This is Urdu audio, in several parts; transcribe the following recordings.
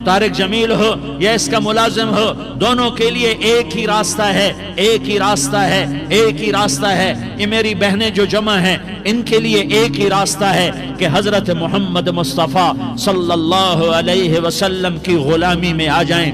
طارق جمیل ہو یا اس کا ملازم ہو، دونوں کے لیے ایک ہی راستہ ہے، ایک ہی راستہ ہے، ایک ہی راستہ ہے۔ یہ میری بہنیں جو جمع ہیں ان کے لیے ایک ہی راستہ ہے کہ حضرت محمد مصطفیٰ صلی اللہ علیہ وسلم کی غلامی میں آ جائیں،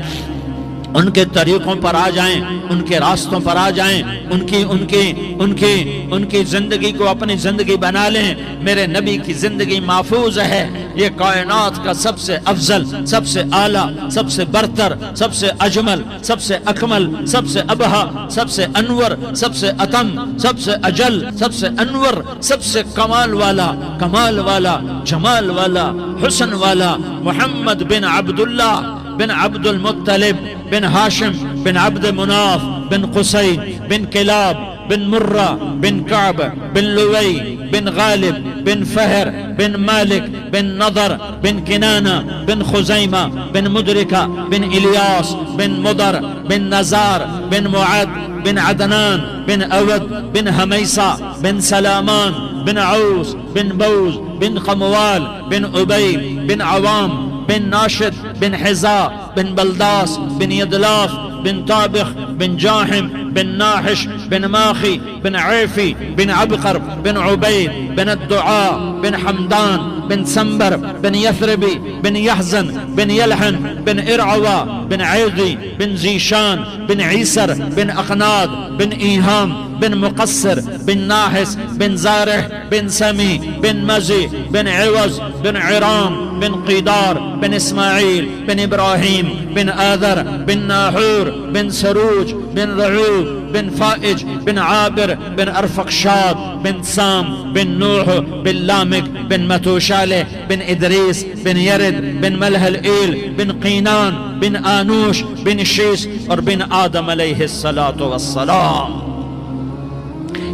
ان کے طریقوں پر آ جائیں، ان کے راستوں پر آ جائیں، ان کی زندگی کو اپنی زندگی بنا لیں۔ میرے نبی کی زندگی محفوظ ہے۔ یہ کائنات کا سب سے افضل، سب سے اعلیٰ، سب سے برتر، سب سے اجمل، سب سے اکمل، سب سے ابہا، سب سے انور، سب سے اتم، سب سے اجل، سب سے انور، سب سے کمال والا، کمال والا، جمال والا، حسن والا محمد بن عبداللہ بن عبد المطلب بن ہاشم بن عبد مناف بن قصی بن کلاب بن مرہ بن کعب بن لوی بن غالب بن فہر بن مالک بن نضر بن کنانہ بن خزیمہ بن مدرکہ بن الیاس بن مضر بن نزار بن معد بن عدنان بن اود بن حمیسہ بن سلامان بن عوس بن بوز بن قموال بن عبی بن عوام بن ناشد بن حزا بن بلداس بن يدلاف بن طابخ بن جاحم بن ناحش بن ماخي بن عيفي بن عبقر بن عبيد بن الدعاء بن حمدان بن سنبر بن يثربي بن يحزن بن يلحن بن إرعوى بن عيضي بن زيشان بن عيسر بن أقناد بن إيهام بن مقصر بن ناحس بن زارح بن سمي بن مزي بن عوز بن عرام بن قيدار بن إسماعيل بن إبراهيم بن آذر بن ناحور بن سروج بن رعوب بن فائج بن عابر بن أرفقشاد بن سام بن نوح بن لامك بن متوشالة بن إدريس بن يرد بن ملح الإيل بن قينان بن آنوش بن شيس اور بن آدم علیہ الصلاة والسلام۔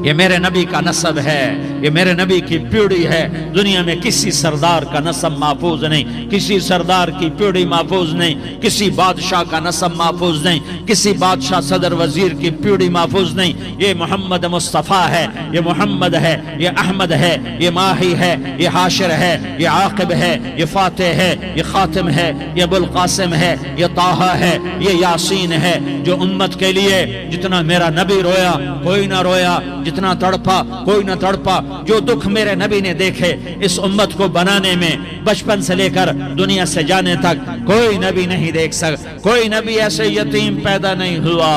یہ میرے نبی کا نسب ہے، یہ میرے نبی کی پیڑھی ہے۔ دنیا میں کسی سردار کا نسب محفوظ نہیں، کسی سردار کی پیڑھی محفوظ نہیں، کسی بادشاہ کا نسب محفوظ نہیں، کسی بادشاہ صدر وزیر کی پیڑھی محفوظ نہیں۔ یہ محمد مصطفیٰ ہے، یہ محمد ہے، یہ احمد ہے، یہ ماہی ہے، یہ حاشر ہے، یہ عاقب ہے، یہ فاتح ہے، یہ خاتم ہے، یہ ابو القاسم ہے، یہ طٰہٰ ہے، یہ یاسین ہے۔ جو امت کے لیے جتنا میرا نبی رویا کوئی نہ رویا، جتنا تڑپا کوئی نہ تڑپا، جو دکھ میرے نبی نے دیکھے اس امت کو بنانے میں، بچپن سے لے کر دنیا سے جانے تک کوئی نبی نہیں دیکھ سکتا۔ کوئی نبی ایسے یتیم پیدا نہیں ہوا،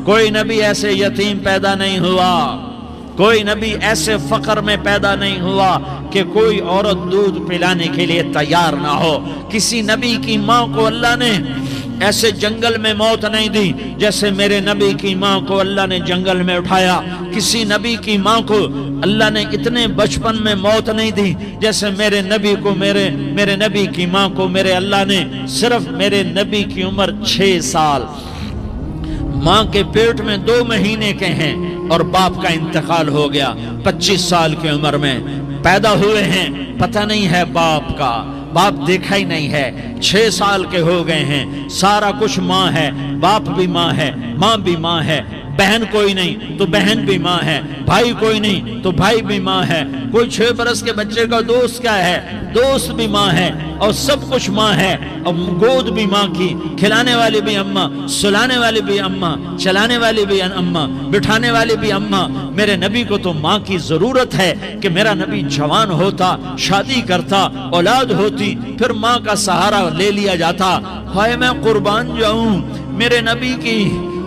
کوئی نبی ایسے یتیم پیدا نہیں ہوا، کوئی نبی ایسے فقر میں پیدا نہیں ہوا کہ کوئی عورت دودھ پلانے کے لیے تیار نہ ہو۔ کسی نبی کی ماں کو اللہ نے ایسے جنگل میں موت نہیں دی جیسے میرے نبی کی ماں کو اللہ نے جنگل میں اٹھایا۔ کسی نبی کی ماں کو اللہ نے اتنے بچپن میں موت نہیں دی جیسے میرے نبی کو، میرے نبی کی ماں کو میرے اللہ نے صرف میرے نبی کی عمر 6 سال، ماں کے پیٹ میں 2 مہینے کے ہیں اور باپ کا انتقال ہو گیا 25 سال کی عمر میں پیدا ہوئے ہیں، پتہ نہیں ہے باپ کا، باپ دیکھا ہی نہیں ہے، 6 سال کے ہو گئے ہیں، سارا کچھ ماں ہے، باپ بھی ماں ہے، ماں بھی ماں ہے، بہن کوئی نہیں تو بہن بھی ماں ہے، بھائی کوئی نہیں تو بھائی بھی ماں ہے، کوئی 6 برس کے بچے کا دوست کیا ہے، دوست بھی ماں ہے، اور سب کچھ ماں ہے، اور گود بھی ماں کی، کھلانے والی بھی اماں، سلانے والی بھی اماں، چلانے والی بھی اماں، بٹھانے والی بھی اماں۔ میرے نبی کو تو ماں کی ضرورت ہے کہ میرا نبی جوان ہوتا، شادی کرتا، اولاد ہوتی، پھر ماں کا سہارا لے لیا جاتا۔ ہائے میں قربان جاؤں، میرے نبی کی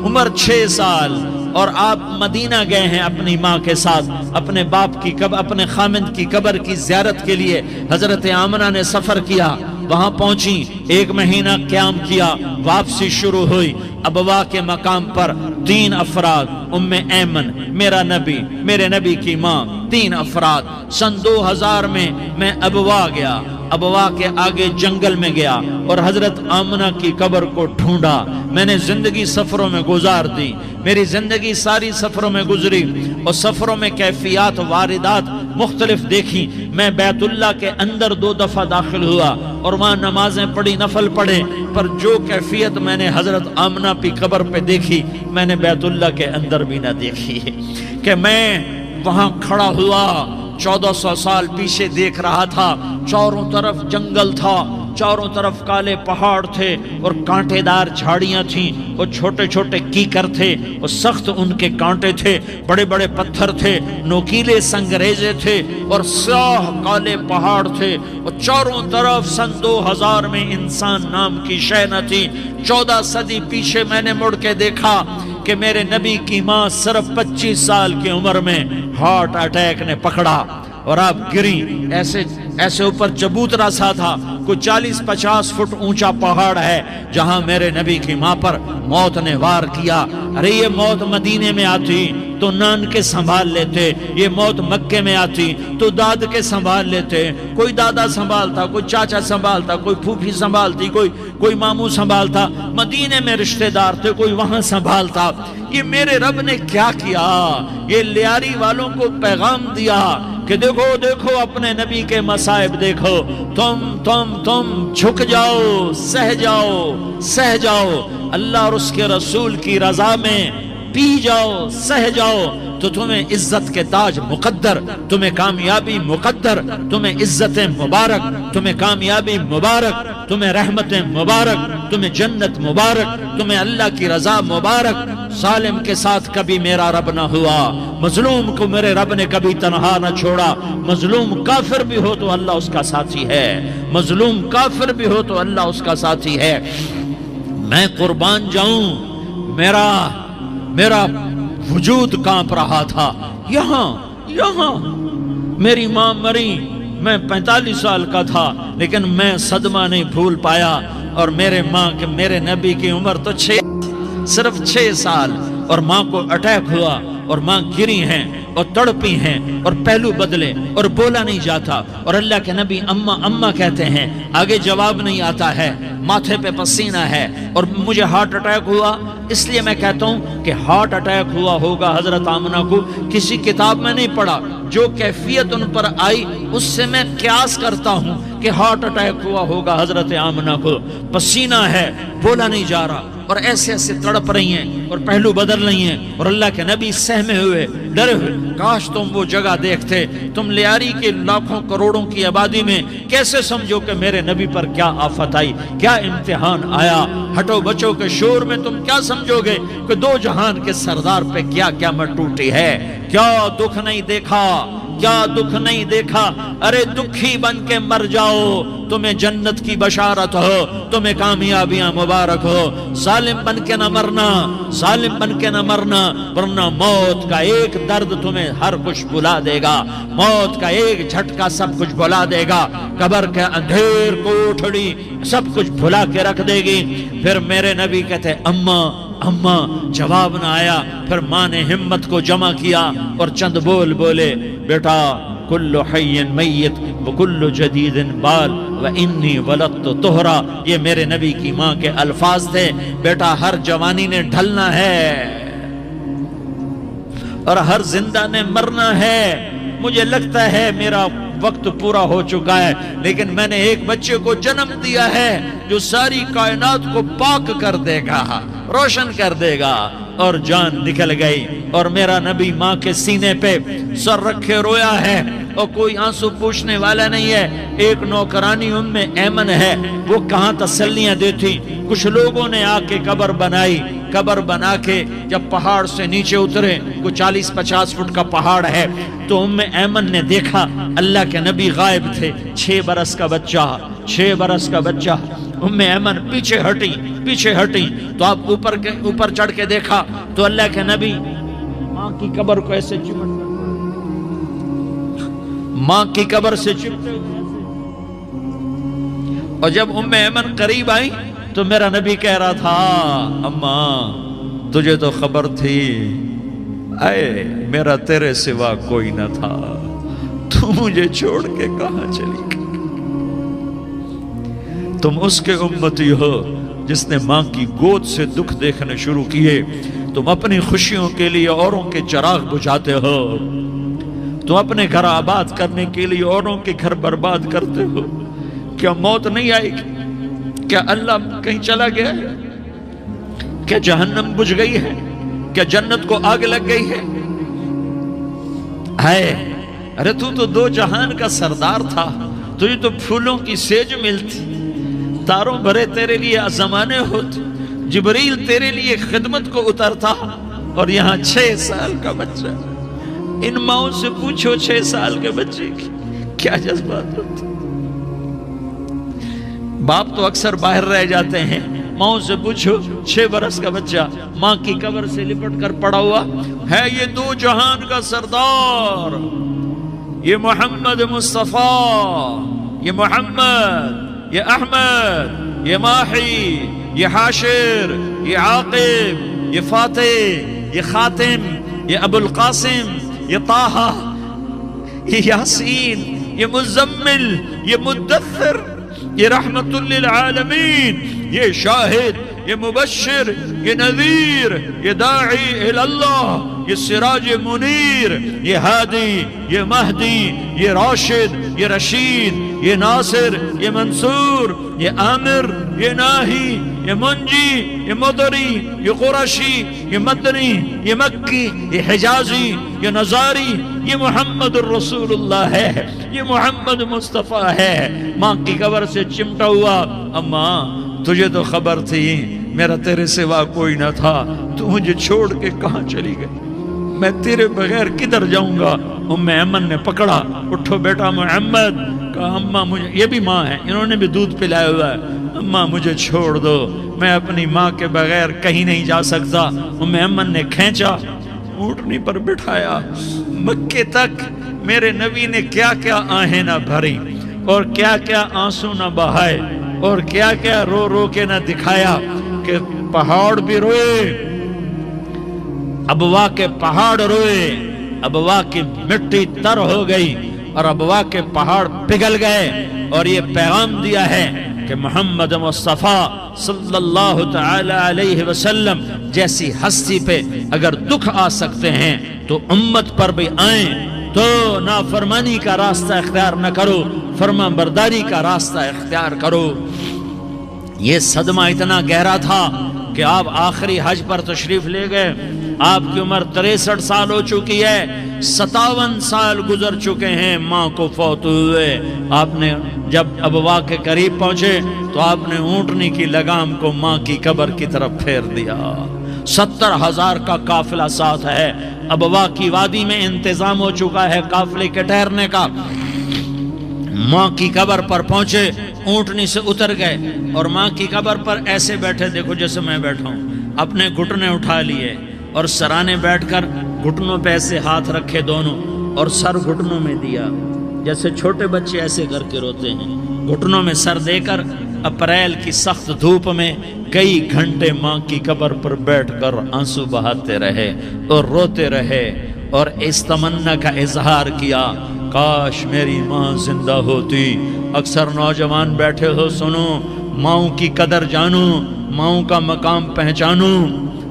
عمر 6 سال اور آپ مدینہ گئے ہیں اپنی ماں کے ساتھ، اپنے باپ کی اپنے خامند کی قبر کی زیارت کے لیے حضرت آمنہ نے سفر کیا، وہاں پہنچی، 1 مہینہ قیام کیا، واپسی شروع ہوئی۔ ابوا کے مقام پر 3 افراد، ام ایمن، میرا نبی، میرے نبی کی ماں، 3 افراد۔ سن 2000 میں ابوا گیا، ابوا کے آگے جنگل میں گیا اور حضرت آمنہ کی قبر کو ڈھونڈا۔ میں نے زندگی سفروں میں گزار دی، میری زندگی ساری سفروں میں گزری، اور سفروں میں کیفیات واردات مختلف دیکھی۔ میں بیت اللہ کے اندر 2 دفعہ داخل ہوا اور وہاں نمازیں پڑھی، نفل پڑھے، پر جو کیفیت میں نے حضرت آمنہ کی قبر پہ دیکھی میں نے بیت اللہ کے اندر بھی نہ دیکھی، کہ میں وہاں کھڑا ہوا 1400 سال پیچھے دیکھ رہا تھا، چاروں طرف جنگل تھا، چاروں طرف کالے پہاڑ تھے اور کانٹے دار جھاڑیاں تھیں، وہ چھوٹے چھوٹے کیکر تھے، وہ سخت ان کے کانٹے تھے، بڑے بڑے پتھر تھے، نوکیلے سنگریزے تھے اور سیاہ کالے پہاڑ تھے، اور چاروں طرف سن 2000 میں انسان نام کی شے نہ تھی۔ 14 صدی پیچھے میں نے مڑ کے دیکھا کہ میرے نبی کی ماں صرف 25 سال کی عمر میں ہارٹ اٹیک نے پکڑا اور آپ گری، ایسے اوپر چبوترا سا تھا، کوئی 40-50 فٹ اونچا پہاڑ ہے جہاں میرے نبی کی ماں پر موت نے وار کیا۔ ارے یہ موت مدینے میں آتی تو نان کے سنبھال لیتے، یہ موت مکے میں آتی تو داد کے سنبھال لیتے، کوئی دادا سنبھالتا، کوئی چاچا سنبھالتا، کوئی پھوپھی سنبھالتی، کوئی ماموں سنبھالتا، مدینے میں رشتہ دار تھے، کوئی وہاں سنبھالتا۔ یہ میرے رب نے کیا کیا؟ یہ لیاری والوں کو پیغام دیا کہ دیکھو دیکھو اپنے نبی کے مصائب دیکھو، تم جھک جاؤ، سہ جاؤ، اللہ اور اس کے رسول کی رضا میں پی جاؤ، سہ جاؤ، تو تمہیں عزت کے تاج مقدر، تمہیں کامیابی مقدر، تمہیں عزتیں مبارک، تمہیں کامیابی مبارک، تمہیں رحمتیں مبارک، تمہیں جنت مبارک، تمہیں اللہ کی رضا مبارک۔ ظالم کے ساتھ کبھی میرا رب نہ ہوا، مظلوم کو میرے رب نے کبھی تنہا نہ چھوڑا۔ مظلوم کافر بھی ہو تو اللہ اس کا ساتھی ہے، مظلوم کافر بھی ہو تو اللہ اس کا ساتھی ہے۔ میں قربان جاؤں، میرا وجود کانپ رہا تھا۔ یہاں میری ماں مری، میں 45 سال کا تھا، لیکن میں صدمہ نہیں بھول پایا۔ اور میرے نبی کی عمر تو صرف 6 سال، اور ماں کو اٹیک ہوا اور ماں گری ہیں اور تڑپی ہیں اور پہلو بدلے اور بولا نہیں جاتا، اور اللہ کے نبی اماں کہتے ہیں، آگے جواب نہیں آتا ہے، ماتھے پہ پسینہ ہے، اور مجھے ہارٹ اٹیک ہوا۔ اس لیے میں کہتا ہوں کہ ہارٹ اٹیک ہوا ہوگا حضرت آمنہ کو، کسی کتاب میں نہیں پڑھا، جو کیفیت ان پر آئی اس سے میں قیاس کرتا ہوں کہ ہارٹ اٹیک ہوا ہوگا حضرت آمنہ کو۔ پسینہ ہے، بولا نہیں جا رہا، اور ایسے تڑپ رہی ہیں اور پہلو بدل رہی ہیں، اور اللہ کے نبی سہمے ہوئے، ڈرے ہوئے۔ کاش تم وہ جگہ دیکھتے، تم لیاری کے لاکھوں کروڑوں کی آبادی میں کیسے سمجھو کہ میرے نبی پر کیا آفت آئی، کیا امتحان آیا۔ ہٹو بچوں کے شور میں تم کیا سمجھو گے کہ 2 جہان کے سردار پہ کیا قیامت ٹوٹی ہے؟ کیا دکھ نہیں دیکھا، کیا دکھ نہیں دیکھا؟ ارے دکھی بن کے مر جاؤ، تمہیں جنت کی بشارت ہو، تمہیں کامیابیاں مبارک ہو۔ ظالم بن کے نہ مرنا، ورنہ موت کا ایک درد تمہیں ہر کچھ بھلا دے گا، موت کا ایک جھٹکا سب کچھ بھلا دے گا، قبر کے اندھیر کوٹھڑی سب کچھ بھلا کے رکھ دے گی۔ پھر میرے نبی کہتے اماں، جواب نہ آیا۔ پھر ماں نے ہمت کو جمع کیا اور چند بول بولے، بیٹا کل حی میت وکل جدید بال وانی ولدت طہرا۔ یہ میرے نبی کی ماں کے الفاظ تھے، بیٹا ہر جوانی نے ڈھلنا ہے اور ہر زندہ نے مرنا ہے۔ مجھے لگتا ہے میرا وقت پورا ہو چکا ہے، لیکن میں نے ایک بچے کو جنم دیا ہے جو ساری کائنات کو پاک کر دے گا، روشن کر دے گا۔ اور جان نکل گئی، اور میرا نبی ماں کے سینے پہ سر رکھے رویا ہے، اور کوئی آنسو پوچھنے والا نہیں ہے۔ ایک نوکرانی ایمن ہے، وہ کہاں تسلیاں دیتی۔ کچھ لوگوں نے آ کے قبر بنا کے جب پہاڑ سے نیچے اترے، کوئی 40-50 فٹ کا پہاڑ ہے، تو ایمن نے دیکھا اللہ کے نبی غائب تھے، 6 برس کا بچہ۔ ایمن پیچھے ہٹی تو آپ اوپر چڑھ کے دیکھا تو اللہ کے نبی ماں کی قبر کو ایسے ماں کی قبر سے چپتے، اور جب ایمن قریب آئی تو میرا نبی کہہ رہا تھا، اماں تجھے تو خبر تھی، اے میرا تیرے سوا کوئی نہ تھا، تو مجھے چھوڑ کے کہاں چلی گئی؟ تم اس کے امتی ہو جس نے ماں کی گود سے دکھ دیکھنے شروع کیے۔ تم اپنی خوشیوں کے لیے اوروں کے چراغ بجھاتے ہو، تم اپنے گھر آباد کرنے کے لیے اوروں کے گھر برباد کرتے ہو۔ کیا موت نہیں آئے گی؟ کیا اللہ کہیں چلا گیا ہے؟ کیا جہنم بجھ گئی ہے؟ کیا جنت کو آگ لگ گئی ہے؟ ارے تو 2 جہان کا سردار تھا، تجھے تو پھولوں کی سیج ملتی، ستاروں بھرے تیرے لیے زمانے ہوتے، جبریل تیرے لیے خدمت کو اترتا، اور یہاں 6 سال کا بچہ۔ ان ماؤں سے پوچھو 6 سال کے بچے کی کیا جذبات ہوتے۔ باپ تو اکثر باہر رہ جاتے ہیں، ماؤں سے پوچھو 6 برس کا بچہ ماں کی قبر سے لپٹ کر پڑا ہوا ہے، یہ 2 جہان کا سردار، یہ محمد مصطفیٰ، یہ محمد، یہ احمد، یہ ماحی، یہ حاشر، یہ عاقب، یہ فاتح، یہ خاتم، یہ ابو القاسم، یہ طٰہٰ، یہ یاسین، یہ مزمل، یہ مدثر، یہ رحمت للعالمین، یہ شاہد، یہ مبشر، یہ نذیر، یہ داعی اللہ، یہ سراج منیر، یہ ہادی، یہ مہدی، یہ راشد، یہ رشید، یہ ناصر، یہ منصور، یہ عامر، یہ ناہی، یہ منجی، یہ مدری، یہ قرشی، یہ مدنی، یہ مکی، یہ حجازی، یہ نظاری، یہ محمد الرسول اللہ ہے، یہ محمد مصطفیٰ ہے۔ ماں کی قبر سے چمٹا ہوا، اماں تجھے تو خبر تھی میرا تیرے سوا کوئی نہ تھا، تو مجھے چھوڑ کے کہاں چلی گئی، میں تیرے بغیر کدھر جاؤں گا۔ ایمن نے پکڑا، اٹھو بیٹا محمد، کہا اماں مجھے، یہ بھی ماں ہے، انہوں نے بھی دودھ پلایا ہوا ہے، اماں مجھے چھوڑ دو، میں اپنی ماں کے بغیر کہیں نہیں جا سکتا۔ ایمن نے کھینچا، اونٹنی پر بٹھایا، مکے تک میرے نبی نے کیا کیا آہیں نہ بھری، اور کیا کیا آنسو نہ بہائے، اور کیا کیا رو رو کے نہ دکھایا کہ پہاڑ بھی روئے، ابوا کے پہاڑ روئے، ابوا کی مٹی تر ہو گئی اور ابوا کے پہاڑ پگھل گئے، اور یہ پیغام دیا ہے کہ محمد مصطفیٰ صلی اللہ تعالی علیہ وسلم جیسی ہستی پہ اگر دکھ آ سکتے ہیں تو امت پر بھی آئیں، تو نافرمانی کا راستہ اختیار نہ کرو، فرما برداری کا راستہ اختیار کرو۔ یہ صدمہ اتنا گہرا تھا کہ آپ آخری حج پر تشریف لے گئے، آپ کی عمر 63 سال ہو چکی ہے، 57 سال گزر چکے ہیں ماں کو فوت ہوئے۔ آپ نے جب ابوا کے قریب پہنچے تو آپ نے اونٹنی کی لگام کو ماں کی قبر کی طرف پھیر دیا۔ 70,000 کا قافلہ ساتھ ہے، ابوا کی وادی میں انتظام ہو چکا ہے قافلے کے ٹھہرنے کا۔ ماں کی قبر پر پہنچے، اونٹنی سے اتر گئے اور ماں کی قبر پر ایسے بیٹھے، دیکھو جیسے میں بیٹھا ہوں، اپنے گھٹنے اٹھا لیے اور سرانے بیٹھ کر گھٹنوں پہ ایسے ہاتھ رکھے دونوں، اور سر گھٹنوں میں دیا، جیسے چھوٹے بچے ایسے کر کے روتے ہیں، گھٹنوں میں سر دے کر اپریل کی سخت دھوپ میں کئی گھنٹے ماں کی قبر پر بیٹھ کر آنسو بہاتے رہے اور روتے رہے، اور اس تمنا کا اظہار کیا، کاش میری ماں زندہ ہوتی۔ اکثر نوجوان بیٹھے ہو، سنو، ماؤں کی قدر جانو، ماؤں کا مقام پہچانو،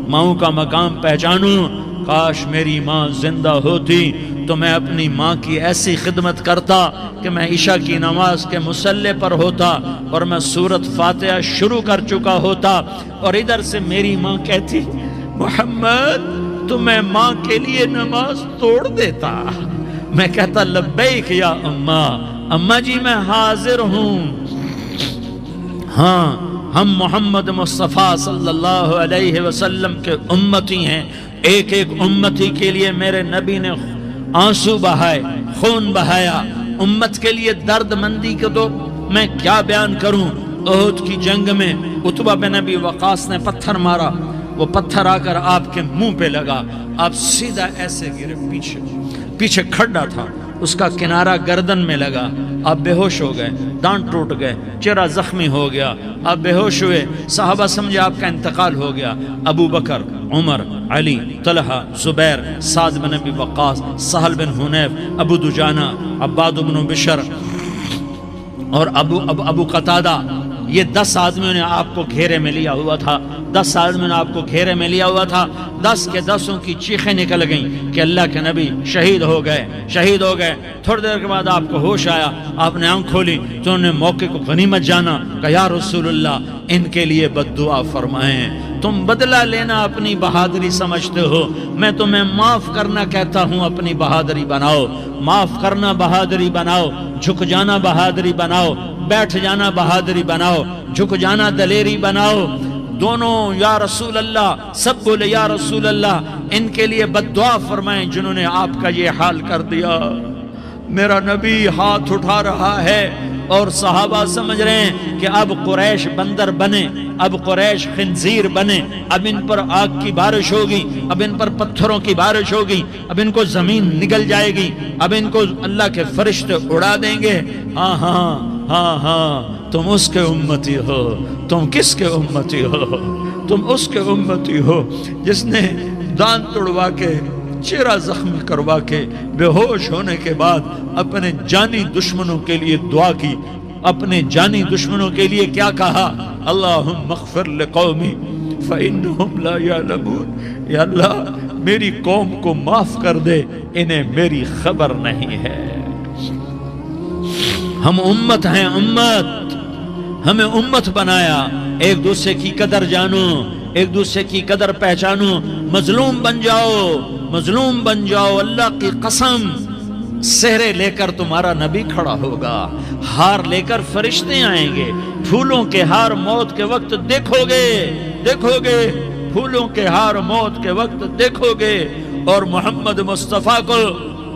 ماؤں کا مقام پہچانو۔ کاش میری ماں زندہ ہوتی تو میں اپنی ماں کی ایسی خدمت کرتا کہ میں عشاء کی نماز کے مصلی پر ہوتا اور میں سورۃ فاتحہ شروع کر چکا ہوتا، اور ادھر سے میری ماں کہتی محمد تو میں ماں کے لیے نماز توڑ دیتا، میں کہتا لبیک یا اماں، اماں جی میں حاضر ہوں۔ ہاں، ہم محمد مصطفیٰ صلی اللہ علیہ وسلم کے امتی ہیں، ایک ایک امتی کے لیے میرے نبی نے آنسو بہائے، خون بہایا، امت کے لیے درد مندی کو تو میں کیا بیان کروں۔ احد کی جنگ میں عتبہ بن ابی وقاص نے پتھر مارا، وہ پتھر آ کر آپ کے منہ پہ لگا، آپ سیدھا ایسے گرے، پیچھے کھڈا تھا، اس کا کنارہ گردن میں لگا، آپ بے ہوش ہو گئے، دانت ٹوٹ گئے، چہرہ زخمی ہو گیا، آپ بے ہوش ہوئے، صحابہ سمجھے آپ کا انتقال ہو گیا۔ ابو بکر، عمر، علی، طلحہ، زبیر، سعد بن ابی وقاص، سہل بن حنیف، ابو دجانہ، عباد بن بشر اور ابو قتادہ، یہ 10 آدمیوں نے آپ کو گھیرے میں لیا ہوا تھا، 10 آدمیوں نے آپ کو گھیرے میں لیا ہوا تھا، 10 کے 10 کی چیخیں نکل گئیں کہ اللہ کے نبی شہید ہو گئے۔ تھوڑی دیر کے بعد آپ کو ہوش آیا، آپ نے آنکھ کھولی تو انہوں نے موقع کو غنیمت جانا کہ یا رسول اللہ ان کے لیے بد دعا فرمائیں۔ تم بدلہ لینا اپنی بہادری سمجھتے ہو، میں تمہیں معاف کرنا کہتا ہوں اپنی بہادری بناؤ۔ معاف کرنا بہادری بناؤ، جھک جانا بہادری بناؤ، بیٹھ جانا بہادری بناؤ، جھک جانا دلیری بناؤ۔ دونوں یا رسول اللہ، سب بولے یا رسول اللہ۔ ان کے لیے بد دعا فرمائیں جنہوں نے آپ کا یہ حال کر دیا۔ میرا نبی ہاتھ اٹھا رہا ہے اور صحابہ سمجھ رہے ہیں کہ اب قریش بندر بنے، اب قریش خنزیر بنے، اب ان پر آگ کی بارش ہوگی، اب ان پر پتھروں کی بارش ہوگی، اب ان کو زمین نگل جائے گی، اب ان کو اللہ کے فرشتے اڑا دیں گے۔ ہاں ہاں ہاں ہاں، تم اس کے امتی ہو۔ تم کس کے امتی ہو؟ تم اس کے امتی ہو جس نے دان توڑوا کے، چہرہ زخمی کروا کے، بے ہوش ہونے کے بعد اپنے جانی دشمنوں کے لیے دعا کی۔ اپنے جانی دشمنوں کے لیے کیا کہا؟ اللہم اغفر لقومی فإنہم لا یعلمون۔ یا اللہ میری قوم کو معاف کر دے، انہیں میری خبر نہیں ہے۔ ہم امت ہیں، امت، ہمیں امت بنایا۔ ایک دوسرے کی قدر جانو، ایک دوسرے کی قدر پہچانو، مظلوم بن جاؤ، مظلوم بن جاؤ۔ اللہ کی قسم، سہرے لے کر تمہارا نبی کھڑا ہوگا، ہار لے کر فرشتے آئیں گے، پھولوں کے ہار موت کے وقت دیکھو گے، دیکھو گے، پھولوں کے ہار موت کے وقت دیکھو گے، اور محمد مصطفیٰ کو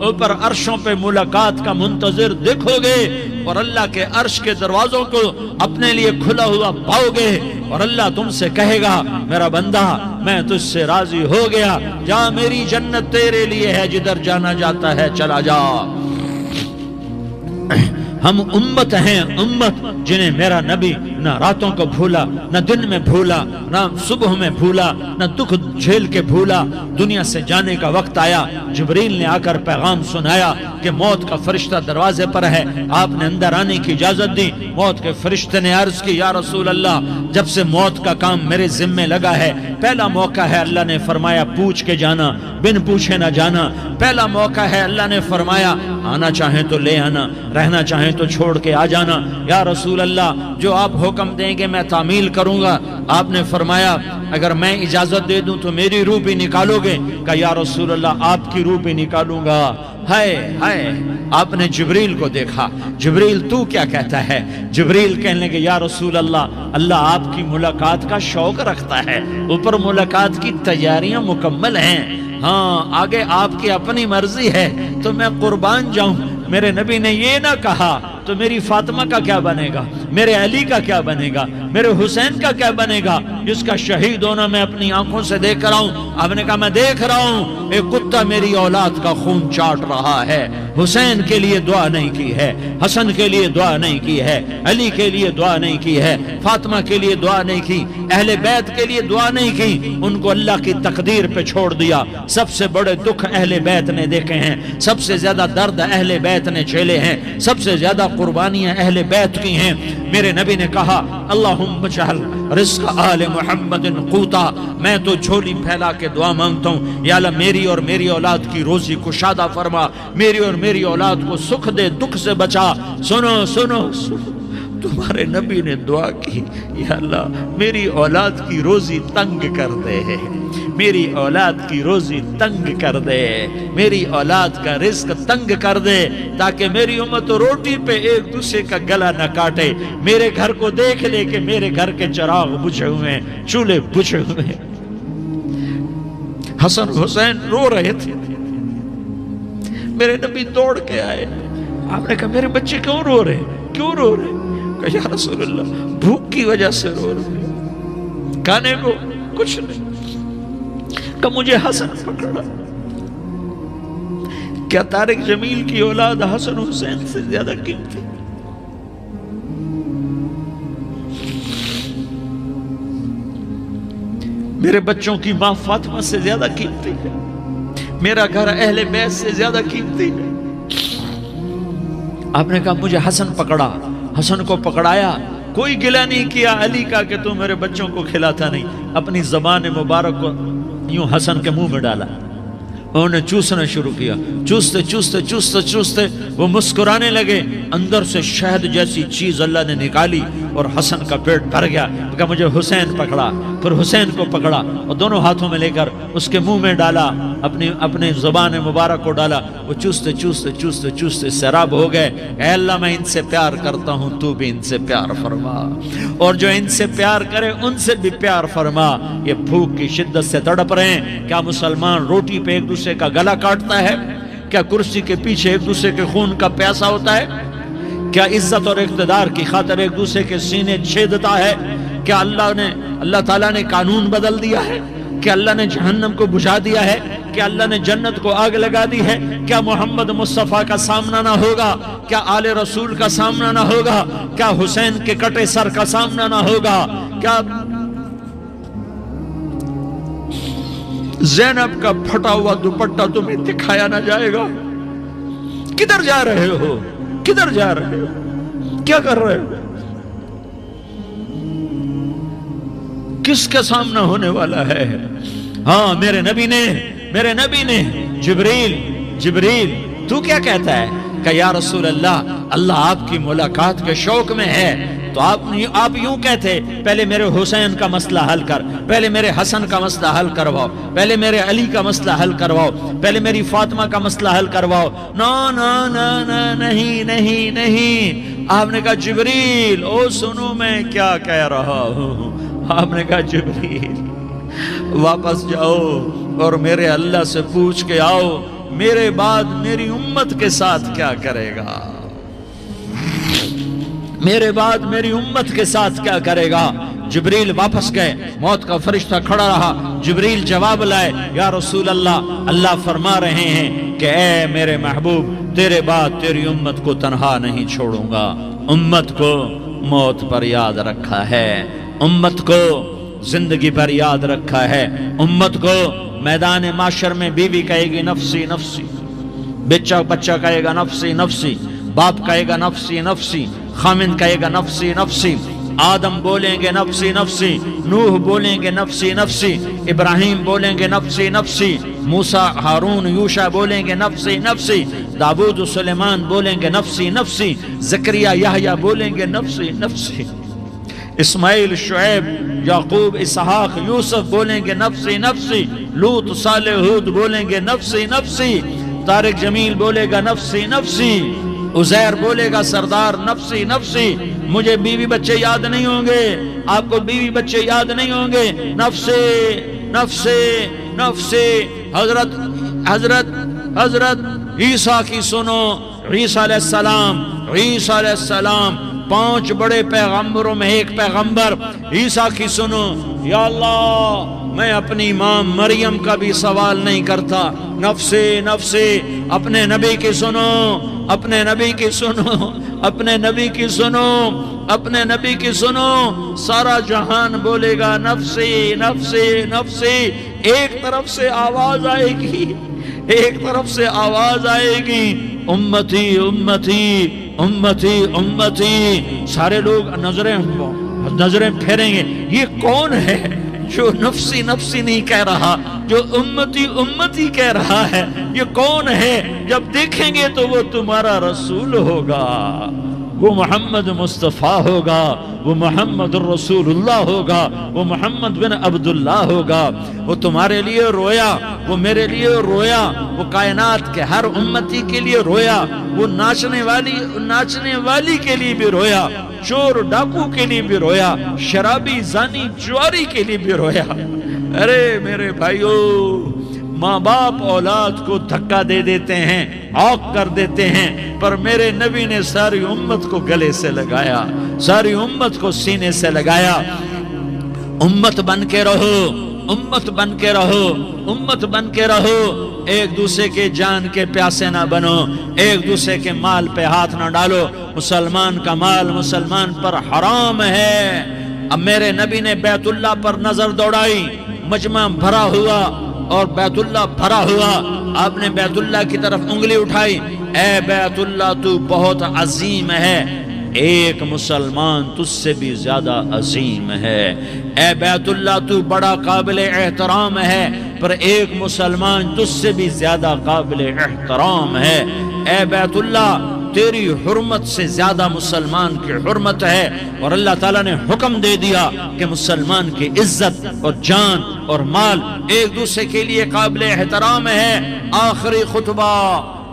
اوپر عرشوں پہ ملاقات کا منتظر دیکھو گے، اور اللہ کے عرش کے دروازوں کو اپنے لیے کھلا ہوا پاؤ گے، اور اللہ تم سے کہے گا میرا بندہ میں تجھ سے راضی ہو گیا، جا میری جنت تیرے لیے ہے، جدھر جانا جاتا ہے چلا جا۔ ہم امت ہیں، امت جنہیں میرا نبی نہ راتوں کو بھولا، نہ دن میں بھولا، نہ صبح میں بھولا، نہ دکھ جھیل کے بھولا۔ دنیا سے جانے کا وقت آیا، جبریل نے آ کر پیغام سنایا کہ موت کا فرشتہ دروازے پر ہے، آپ نے اندر آنے کی اجازت دی۔ موت کے فرشتے نے عرض کی یا رسول اللہ جب سے موت کا کام میرے ذمے لگا ہے، پہلا موقع ہے، اللہ نے فرمایا پوچھ کے جانا، بن پوچھے نہ جانا۔ پہلا موقع ہے، اللہ نے فرمایا آنا چاہیں تو لے آنا، رہنا چاہیں تو چھوڑ کے آ جانا۔ یا رسول اللہ جو آپ حکم دیں گے میں تعمیل کروں گا۔ آپ نے فرمایا اگر میں اجازت دے دوں تو میری روح بھی نکالو گے؟ کہا یا رسول اللہ آپ کی روح بھی نکالوں گا۔ ہائے ہائے، آپ نے جبریل کو دیکھا، جبریل تو کیا کہتا ہے؟ جبریل کہنے لگے یا رسول اللہ اللہ آپ کی ملاقات کا شوق رکھتا ہے، اوپر ملاقات کی تیاریاں مکمل ہیں، ہاں آگے آپ کی اپنی مرضی ہے تو میں قربان جاؤں۔ میرے نبی نے یہ نہ کہا تو میری فاطمہ کا کیا بنے گا، میرے علی کا کیا بنے گا، میرے حسین کا کیا بنے گا جس کا شہید ہونا میں اپنی آنکھوں سے دیکھ رہا ہوں۔ آپ نے کہا میں دیکھ رہا ہوں ایک کتا میری اولاد کا خون چاٹ رہا ہے۔ حسین کے لیے دعا نہیں کی ہے، حسن کے لیے دعا نہیں کی ہے، علی کے لیے دعا نہیں کی ہے، فاطمہ کے لیے دعا نہیں کی، اہل بیت کے لیے دعا نہیں کی، ان کو اللہ کی تقدیر پہ چھوڑ دیا۔ سب سے بڑے دکھ اہل بیت نے دیکھے ہیں، سب سے زیادہ درد اہل بیت نے جھیلے ہیں، سب سے زیادہ قربانیاں اہل بیت کی ہیں۔ میرے نبی نے کہا اللہم اجعل رزق آل محمد قوتا، میں تو جھولی پھیلا کے دعا مانگتا ہوں یا اللہ میری اور میری اولاد کی روزی کشادہ فرما، میری اور میری اولاد کو سکھ دے، دکھ سے بچا۔ سنو سنو سنو، تمہارے نبی نے دعا کی یا اللہ میری اولاد کی روزی تنگ کر دے، میری اولاد کی روزی تنگ کر دے، میری اولاد کا رزق تنگ کر دے، تاکہ میری امت روٹی پہ ایک دوسرے کا گلا نہ کاٹے، میرے گھر کو دیکھ لے کہ میرے گھر کے چراغ بجھے ہوئے ہیں، چولہے بجھے ہوئے ہیں۔ حسن حسین رو رہے تھے، میرے نبی دوڑ کے آئے، آپ نے کہا میرے بچے کیوں رو رہے، کیوں رو رہے؟ کہا یا رسول اللہ بھوک کی وجہ سے رو رہے، کھانے کو کچھ نہیں۔ کہ مجھے حسن پکڑا۔ کیا طارق جمیل کی اولاد حسن حسین سے زیادہ قیمتی؟ میرے بچوں کی ماں فاطمہ سے زیادہ قیمتی ہے، میرا گھر اہل بیت سے زیادہ قیمتی ہے۔ آپ نے کہا مجھے حسن پکڑا، حسن کو پکڑایا، کوئی گلہ نہیں کیا علی کا کہ تو میرے بچوں کو کھلاتا نہیں، اپنی زبان مبارک کو یوں حسن کے منہ میں ڈالا، انہوں نے چوسنا شروع کیا، چوستے چوستے چوستے چوستے وہ مسکرانے لگے، اندر سے شہد جیسی چیز اللہ نے نکالی اور حسن کا پیٹ بھر گیا۔ کہا مجھے حسین پکڑا، پھر حسین کو پکڑا اور دونوں ہاتھوں میں لے کر اس کے منہ میں ڈالا، اپنی زبان مبارک کو ڈالا۔ وہ چوستے چوستے چوستے چوستے سیراب ہو گئے۔ اے اللہ میں ان سے پیار کرتا ہوں، تو بھی ان سے پیار فرما، اور جو ان سے پیار کرے ان سے بھی پیار فرما۔ یہ بھوک کی شدت سے تڑپ رہے ہیں۔ کیا مسلمان روٹی پہ ایک دوسرے کا گلا کاٹتا ہے؟ کیا کرسی کے پیچھے ایک دوسرے کے خون کا پیاسا ہوتا ہے؟ کیا عزت اور اقتدار کی خاطر ایک دوسرے کے سینے چھیدتا ہے؟ کیا اللہ تعالیٰ نے قانون بدل دیا ہے؟ کیا اللہ نے جہنم کو بجھا دیا ہے؟ کیا اللہ نے جنت کو آگ لگا دی ہے؟ کیا محمد مصطفیٰ کا سامنا نہ ہوگا؟ کیا آل رسول کا سامنا نہ ہوگا؟ کیا حسین کے کٹے سر کا سامنا نہ ہوگا؟ کیا زینب کا پھٹا ہوا دوپٹہ تمہیں دکھایا نہ جائے گا؟ کدھر جا رہے ہو؟ کدھر جا رہے ہو؟ کیا کر رہے ہو؟ کس کا سامنا ہونے والا ہے؟ ہاں میرے نبی نے جبریل تو کیا کہتا ہے کہ یا رسول اللہ آپ کی ملاقات کے شوق میں ہے، تو آپ یوں کہتے پہلے میرے حسین کا مسئلہ حل کر، پہلے میرے حسن کا مسئلہ حل کرواؤ، پہلے میرے علی کا مسئلہ حل کرواؤ، پہلے میری فاطمہ کا مسئلہ حل کرواؤ۔ نہیں، آپ نے کہا جبریل او سنو میں کیا کہہ رہا ہوں۔ آپ نے کہا جبریل واپس جاؤ اور میرے اللہ سے پوچھ کے آؤ میرے بعد میری امت کے ساتھ کیا کرے گا، میرے بعد میری امت کے ساتھ کیا کرے گا۔ جبریل واپس گئے، موت کا فرشتہ کھڑا رہا۔ جبریل جواب لائے، یا رسول اللہ فرما رہے ہیں کہ اے میرے محبوب تیرے بعد تیری امت کو تنہا نہیں چھوڑوں گا۔ امت کو موت پر یاد رکھا ہے، امت کو زندگی پر یاد رکھا ہے، امت کو میدان معاشر میں بیوی کہے گی نفسی نفسی، بچہ کہے گا نفسی نفسی، باپ کہے گا نفسی نفسی، خامن کہے گا نفسی نفسی، آدم بولیں گے نفسی نفسی، نوح بولیں گے نفسی نفسی، ابراہیم بولیں گے نفسی نفسی، موسیٰ ہارون یوشع بولیں گے نفسی نفسی، داؤد و سلیمان بولیں گے نفسی نفسی، زکریا یحییٰ بولیں گے نفسی نفسی، اسماعیل شعیب یعقوب اسحاق یوسف بولیں گے نفسی نفسی، لوط صالح ہود بولیں گے نفسی نفسی، طارق جمیل بولے گا نفسی نفسی، عزیر بولے گا سردار نفسی نفسی۔ مجھے بیوی بچے یاد نہیں ہوں گے، آپ کو بیوی بچے یاد نہیں ہوں گے، نفسی نفسی نفسی۔ حضرت عیسیٰ کی سنو، عیسیٰ علیہ السلام 5 بڑے پیغمبروں میں ایک پیغمبر، عیسیٰ کی سنو، یا اللہ میں اپنی ماں مریم کا بھی سوال نہیں کرتا، نفسی نفسی۔ اپنے نبی کی سنو، اپنے نبی کی سنو، اپنے نبی کی سنو، اپنے نبی کی سنو، سارا جہان بولے گا نفسی نفسی نفسی۔ ایک طرف سے آواز آئے گی، ایک طرف سے آواز آئے گی، امتی امتی امتی امتی۔ سارے لوگ نظریں پھیریں گے، یہ کون ہے جو نفسی نفسی نہیں کہہ رہا، جو امتی امتی کہہ رہا ہے؟ یہ کون ہے؟ جب دیکھیں گے تو وہ تمہارا رسول ہوگا، وہ محمد مصطفیٰ ہوگا، وہ محمد الرسول اللہ ہوگا، وہ محمد بن عبداللہ ہوگا۔ وہ تمہارے لیے رویا، وہ میرے لیے رویا، وہ کائنات کے ہر امتی کے لیے رویا، وہ ناچنے والی کے لیے بھی رویا، چور ڈاکو کے لیے بھی رویا، شرابی زانی جواری کے لیے بھی رویا۔ ارے میرے بھائیو، ماں باپ اولاد کو دھکا دے دیتے ہیں، عوق کر دیتے ہیں، پر میرے نبی نے ساری امت کو گلے سے لگایا، ساری امت کو سینے سے لگایا۔ امت بن کے رہو، امت بن کے رہو، امت بن کے رہو، ایک دوسرے کے جان کے پیاسے نہ بنو، ایک دوسرے کے مال پہ ہاتھ نہ ڈالو۔ مسلمان کا مال مسلمان پر حرام ہے۔ اب میرے نبی نے بیت اللہ پر نظر دوڑائی، مجمع بھرا ہوا اور بیت اللہ بھرا ہوا، آپ نے بیت اللہ کی طرف انگلی اٹھائی، اے بیت اللہ تو بہت عظیم ہے، ایک مسلمان تجھ سے بھی زیادہ عظیم ہے، اے بیت اللہ تو بڑا قابل احترام ہے، پر ایک مسلمان تجھ سے بھی زیادہ قابل احترام ہے۔ اے بیت اللہ، تیری حرمت سے زیادہ مسلمان کی حرمت ہے، اور اللہ تعالیٰ نے حکم دے دیا کہ مسلمان کی عزت اور جان اور مال ایک دوسرے کے لیے قابل احترام ہے۔ آخری خطبہ،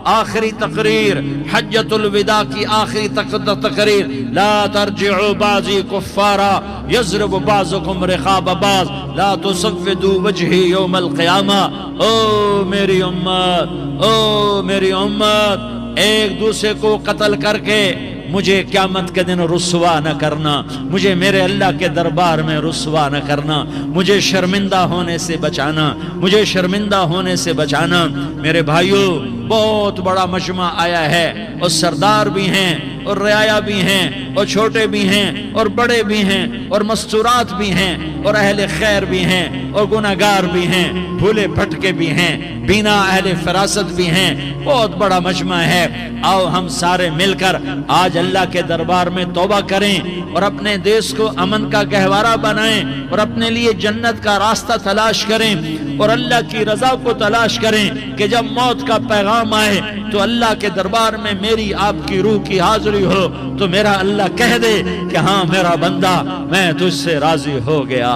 آخری تقریر، حجۃ الوداع کی آخری تقریر، لا ترجعوا بعضی کفارا یضرب بعضکم رقاب بعض لا تصفدوا وجہی یوم القیامہ۔ او میری امت، او میری امت، ایک دوسرے کو قتل کر کے مجھے قیامت کے دن رسوا نہ کرنا، مجھے میرے اللہ کے دربار میں رسوا نہ کرنا، مجھے شرمندہ ہونے سے بچانا، مجھے شرمندہ ہونے سے بچانا۔ میرے بھائیوں، بہت بڑا مجمع آیا ہے، اور سردار بھی ہیں اور رعایا بھی ہیں اور چھوٹے بھی ہیں اور بڑے بھی ہیں اور مستورات بھی ہیں اور اہل خیر بھی ہیں اور گناہگار بھی ہیں، بھولے بھٹکے بھی ہیں، بینا اہل فراست بھی ہیں، بہت بڑا مجمع ہے۔ آؤ ہم سارے مل کر آج اللہ کے دربار میں توبہ کریں اور اپنے دیش کو امن کا گہوارہ بنائیں اور اپنے لیے جنت کا راستہ تلاش کریں اور اللہ کی رضا کو تلاش کریں کہ جب موت کا پیغام آئے تو اللہ کے دربار میں میری آپ کی روح کی حاضری ہو تو میرا اللہ کہہ دے کہ ہاں میرا بندہ، میں تجھ سے راضی ہو گیا،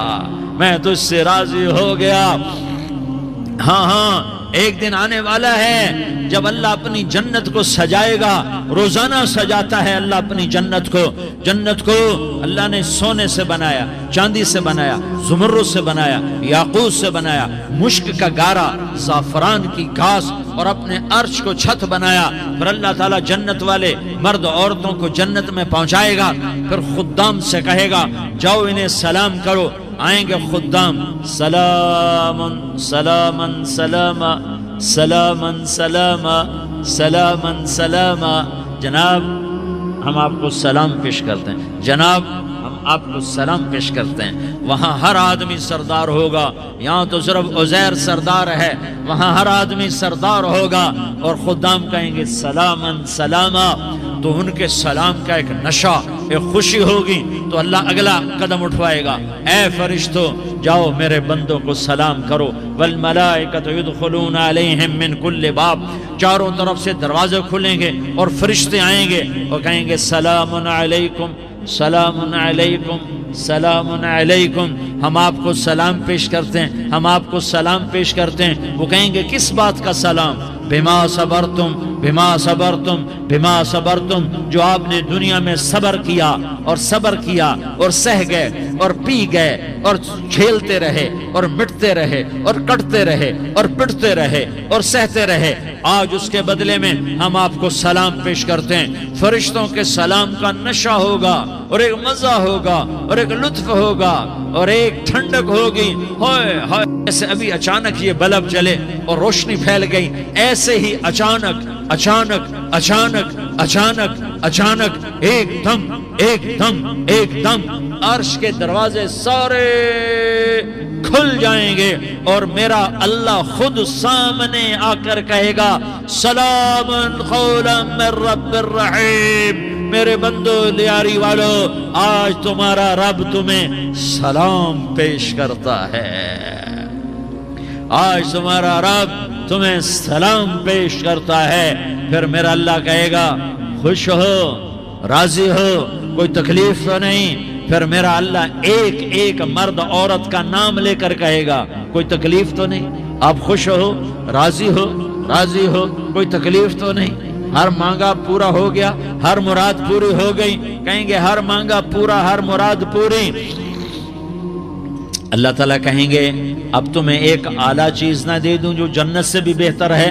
میں تجھ سے راضی ہو گیا۔ ہاں ہاں، ایک دن آنے والا ہے جب اللہ اپنی جنت کو سجائے گا، روزانہ سجاتا ہے اللہ اپنی جنت کو۔ جنت کو اللہ نے سونے سے بنایا، چاندی سے بنایا، زمرد سے بنایا، یاقوت سے بنایا، مشک کا گارا، زعفران کی گھاس اور اپنے عرش کو چھت بنایا۔ پھر اللہ تعالیٰ جنت والے مرد عورتوں کو جنت میں پہنچائے گا، پھر خدام سے کہے گا جاؤ انہیں سلام کرو۔ آئیں گے خدام، سلامن سلامن سلاما سلامن سلاما سلامن سلاما، جناب ہم آپ کو سلام پیش کرتے ہیں، جناب ہم آپ کو سلام پیش کرتے ہیں۔ وہاں ہر آدمی سردار ہوگا، یہاں تو صرف عزیر سردار ہے، وہاں ہر آدمی سردار ہوگا، اور خدام کہیں گے سلامن سلاما، تو ان کے سلام کا ایک نشہ، ایک خوشی ہوگی، تو اللہ اگلا قدم اٹھوائے گا، اے فرشتوں جاؤ میرے بندوں کو سلام کرو، والملائکۃ یدخلون علیہم من کل باب، چاروں طرف سے دروازے کھلیں گے اور فرشتے آئیں گے اور کہیں گے سلام علیکم سلام علیکم سلام علیکم، ہم آپ کو سلام پیش کرتے ہیں، ہم آپ کو سلام پیش کرتے ہیں۔ وہ کہیں گے کس بات کا سلام؟ بما صبرتم بما صبرتم بما صبرتم، جو آپ نے دنیا میں صبر کیا اور صبر کیا اور سہ گئے اور پی گئے اور کھیلتے رہے اور مٹتے رہے اور کٹتے رہے اور پٹتے رہے اور سہتے رہے، آج اس کے بدلے میں ہم آپ کو سلام پیش کرتے ہیں۔ فرشتوں کے سلام کا نشہ ہوگا اور ایک مزہ ہوگا اور ایک لطف ہوگا اور ایک ٹھنڈک ہوگی۔ ہائے ہائے، ایسے ابھی اچانک یہ بلب جلے اور روشنی پھیل گئی، ایسے ہی اچانک اچانک اچانک اچانک اچانک ایک دم ایک دم ایک دم عرش کے دروازے سارے کھل جائیں گے اور میرا اللہ خود سامنے آ کر کہے گا سلام قولا من رب الرحیم، میرے بندو لیاری والو، آج تمہارا رب تمہیں سلام پیش کرتا ہے، آج تمہارا رب تمہیں سلام پیش کرتا ہے۔ پھر میرا اللہ کہے گا خوش ہو، راضی ہو، کوئی تکلیف تو نہیں؟ پھر میرا اللہ ایک ایک مرد عورت کا نام لے کر کہے گا کوئی تکلیف تو نہیں؟ آپ خوش ہو، راضی ہو، راضی ہو، کوئی تکلیف تو نہیں؟ ہر مانگا پورا ہو گیا، ہر مراد پوری ہو گئی؟ کہیں گے ہر مانگا پورا، ہر مراد پوری۔ اللہ تعالیٰ کہیں گے اب تمہیں ایک اعلیٰ چیز نہ دے دوں جو جنت سے بھی بہتر ہے؟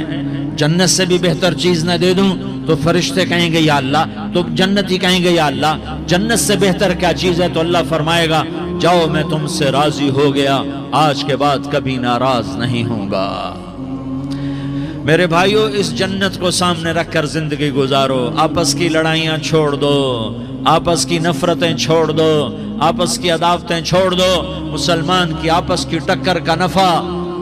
جنت سے بھی بہتر چیز نہ دے دوں؟ تو فرشتے کہیں گے یا اللہ، تو جنتی کہیں گے یا اللہ جنت سے بہتر کیا چیز ہے؟ تو اللہ فرمائے گا جاؤ میں تم سے راضی ہو گیا، آج کے بعد کبھی ناراض نہیں ہوں گا۔ میرے بھائیوں، اس جنت کو سامنے رکھ کر زندگی گزارو، آپس کی لڑائیاں چھوڑ دو، آپس کی نفرتیں چھوڑ دو، آپس کی عداوتیں چھوڑ دو، مسلمان کی آپس کی ٹکر کا نفع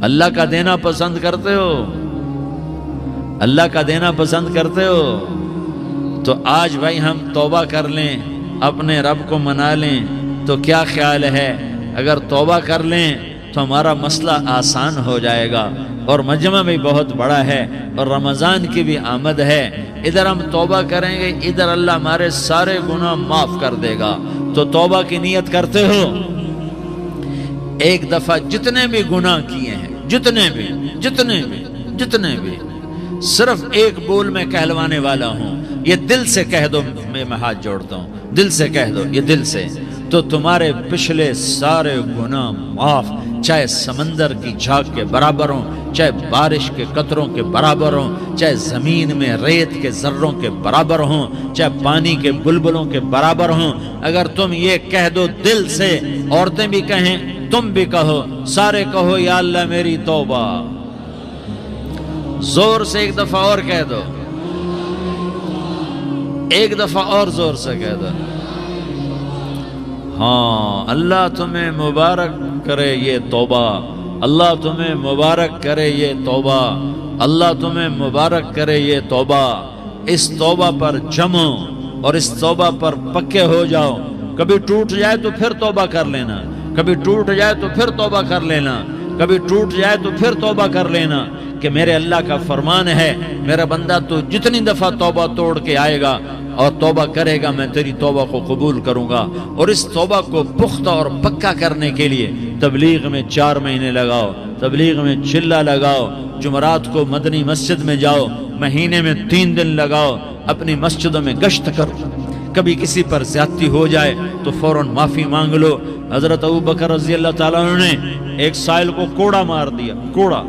اللہ کا دینا پسند کرتے ہو؟ اللہ کا دینا پسند کرتے ہو؟ تو آج بھائی ہم توبہ کر لیں، اپنے رب کو منا لیں، تو کیا خیال ہے اگر توبہ کر لیں تو ہمارا مسئلہ آسان ہو جائے گا، اور مجمع بھی بہت بڑا ہے اور رمضان کی بھی آمد ہے، ادھر ہم توبہ کریں گے، ادھر اللہ ہمارے سارے گناہ معاف کر دے گا۔ تو توبہ کی نیت کرتے ہو؟ ایک دفعہ جتنے بھی گناہ کیے ہیں، جتنے بھی صرف ایک بول میں کہلوانے والا ہوں، یہ دل سے کہہ دو، میں ہاتھ جوڑتا ہوں، دل سے کہہ دو، یہ دل سے، تو تمہارے پچھلے سارے گناہ معاف، چاہے سمندر کی جھاگ کے برابر ہوں، چاہے بارش کے قطروں کے برابر ہوں، چاہے زمین میں ریت کے ذروں کے برابر ہوں، چاہے پانی کے بلبلوں کے برابر ہوں، اگر تم یہ کہہ دو دل سے، عورتیں بھی کہیں، تم بھی کہو، سارے کہو یا اللہ میری توبہ، زور سے ایک دفعہ اور کہہ دو، ایک دفعہ اور زور سے کہہ دو۔ ہاں، اللہ تمہیں مبارک کرے یہ توبہ، اللہ تمہیں مبارک کرے یہ توبہ، اللہ تمہیں مبارک کرے یہ توبہ۔ اس توبہ پر جمو اور اس توبہ پر پکے ہو جاؤ، کبھی ٹوٹ جائے تو پھر توبہ کر لینا، کبھی ٹوٹ جائے تو پھر توبہ کر لینا، کبھی ٹوٹ جائے تو پھر توبہ کر لینا، کہ میرے اللہ کا فرمان ہے میرا بندہ تو جتنی دفعہ توبہ توڑ کے آئے گا اور توبہ کرے گا میں تیری توبہ کو قبول کروں گا۔ اور اس توبہ کو پختہ اور پکا کرنے کے لیے تبلیغ میں 4 مہینے لگاؤ، تبلیغ میں چلہ لگاؤ، جمعرات کو مدنی مسجد میں جاؤ، مہینے میں 3 دن لگاؤ، اپنی مسجدوں میں گشت کرو، کبھی کسی پر زیادتی ہو جائے تو فوراً معافی مانگ لو۔ حضرت ابوبکر رضی اللہ تعالیٰ عنہ نے ایک سائل کو کوڑا مار دیا، کوڑا،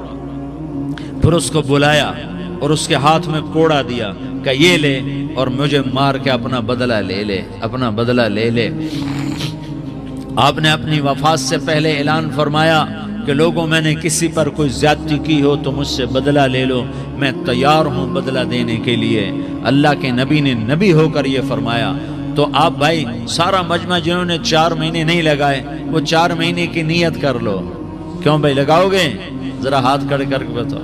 پھر اس کو بلایا اور اس کے ہاتھ میں کوڑا دیا کہ یہ لے اور مجھے مار کے اپنا بدلہ لے لے، اپنا بدلہ لے لے۔ آپ نے اپنی وفات سے پہلے اعلان فرمایا کہ لوگوں میں نے کسی پر کوئی زیادتی کی ہو تو مجھ سے بدلہ لے لو، میں تیار ہوں بدلہ دینے کے لیے۔ اللہ کے نبی نے نبی ہو کر یہ فرمایا۔ تو آپ بھائی سارا مجمع جنہوں نے 4 مہینے نہیں لگائے وہ 4 مہینے کی نیت کر لو۔ کیوں بھائی لگاؤ گے؟ ذرا ہاتھ کھڑے کر کے بتاؤ۔